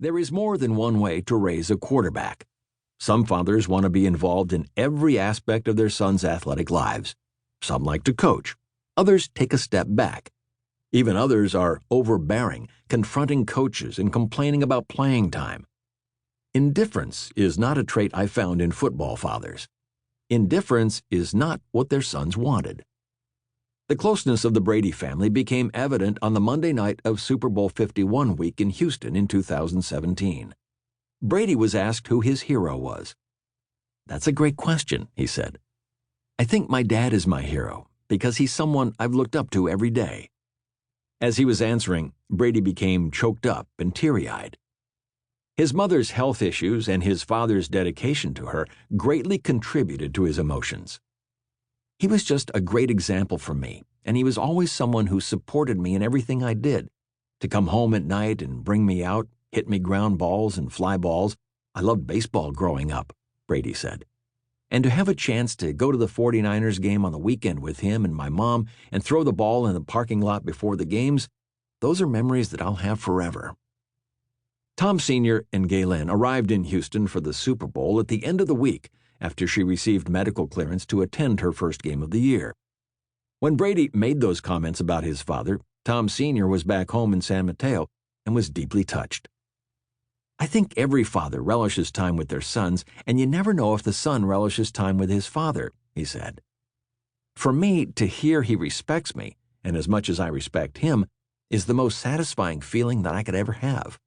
There is more than one way to raise a quarterback. Some fathers want to be involved in every aspect of their sons' athletic lives. Some like to coach. Others take a step back. Even others are overbearing, confronting coaches and complaining about playing time. Indifference is not a trait I found in football fathers. Indifference is not what their sons wanted. The closeness of the Brady family became evident on the Monday night of Super Bowl 51 week in Houston in 2017. Brady was asked who his hero was. "That's a great question," he said. "I think my dad is my hero because he's someone I've looked up to every day." As he was answering, Brady became choked up and teary-eyed. His mother's health issues and his father's dedication to her greatly contributed to his emotions. "He was just a great example for me, and he was always someone who supported me in everything I did. To come home at night and bring me out, hit me ground balls and fly balls. I loved baseball growing up," Brady said. "And to have a chance to go to the 49ers game on the weekend with him and my mom and throw the ball in the parking lot before the games, those are memories that I'll have forever." Tom Sr. and Galen arrived in Houston for the Super Bowl at the end of the week after she received medical clearance to attend her first game of the year. When Brady made those comments about his father, Tom Sr. was back home in San Mateo and was deeply touched. "I think every father relishes time with their sons, and you never know if the son relishes time with his father," he said. "For me, to hear he respects me, and as much as I respect him, is the most satisfying feeling that I could ever have."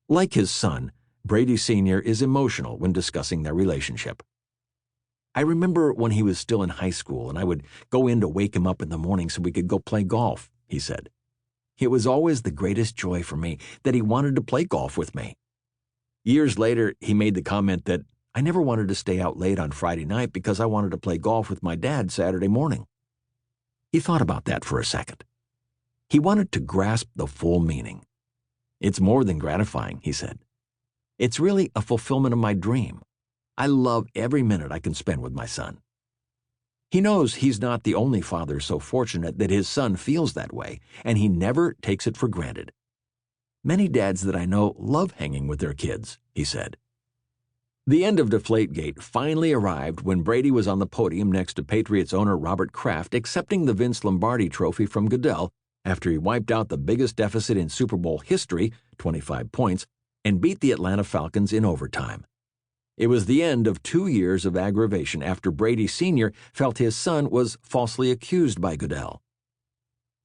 Like his son, Brady Sr. is emotional when discussing their relationship. "I remember when he was still in high school and I would go in to wake him up in the morning so we could go play golf," he said. "It was always the greatest joy for me that he wanted to play golf with me." Years later, he made the comment that, "I never wanted to stay out late on Friday night because I wanted to play golf with my dad Saturday morning." He thought about that for a second. He wanted to grasp the full meaning. "It's more than gratifying," he said. "It's really a fulfillment of my dream. I love every minute I can spend with my son." He knows he's not the only father so fortunate that his son feels that way, and he never takes it for granted. "Many dads that I know love hanging with their kids," he said. The end of Deflategate finally arrived when Brady was on the podium next to Patriots owner Robert Kraft accepting the Vince Lombardi Trophy from Goodell after he wiped out the biggest deficit in Super Bowl history, 25 points, and beat the Atlanta Falcons in overtime. It was the end of 2 years of aggravation after Brady Sr. felt his son was falsely accused by Goodell.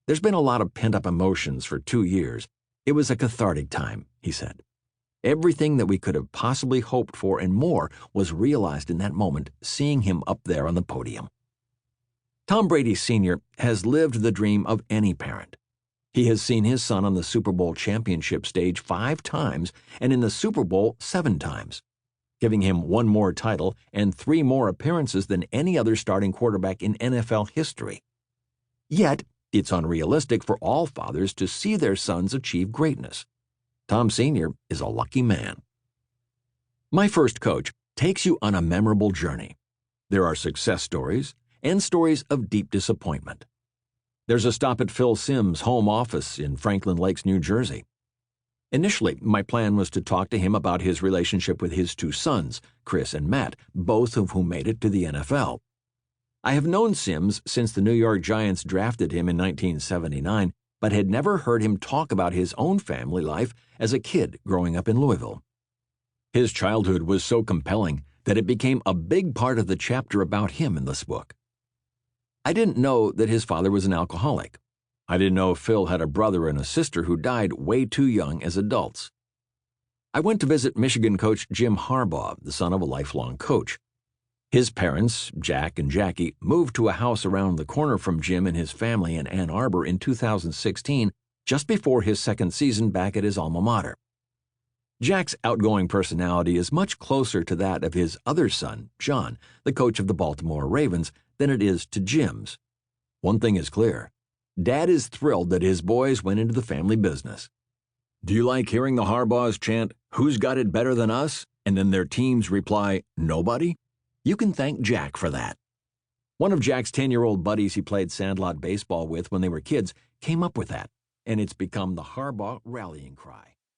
"There's been a lot of pent-up emotions for 2 years. It was a cathartic time," he said. "Everything that we could have possibly hoped for and more was realized in that moment, seeing him up there on the podium." Tom Brady Sr. has lived the dream of any parent. He has seen his son on the Super Bowl championship stage 5 times and in the Super Bowl 7 times, giving him 1 more title and 3 more appearances than any other starting quarterback in NFL history. Yet, it's unrealistic for all fathers to see their sons achieve greatness. Tom Sr. is a lucky man. My First Coach takes you on a memorable journey. There are success stories and stories of deep disappointment. There's a stop at Phil Simms' home office in Franklin Lakes, New Jersey. Initially, my plan was to talk to him about his relationship with his 2 sons, Chris and Matt, both of whom made it to the NFL. I have known Simms since the New York Giants drafted him in 1979, but had never heard him talk about his own family life as a kid growing up in Louisville. His childhood was so compelling that it became a big part of the chapter about him in this book. I didn't know that his father was an alcoholic. I didn't know Phil had a brother and a sister who died way too young as adults. I went to visit Michigan coach Jim Harbaugh, the son of a lifelong coach. His parents, Jack and Jackie, moved to a house around the corner from Jim and his family in Ann Arbor in 2016, just before his second season back at his alma mater. Jack's outgoing personality is much closer to that of his other son, John, the coach of the Baltimore Ravens, than it is to Jim's. One thing is clear. Dad is thrilled that his boys went into the family business. Do you like hearing the Harbaughs chant, "Who's got it better than us?" and then their teams reply, "Nobody"? You can thank Jack for that. One of Jack's 10-year-old buddies he played sandlot baseball with when they were kids came up with that, and it's become the Harbaugh rallying cry.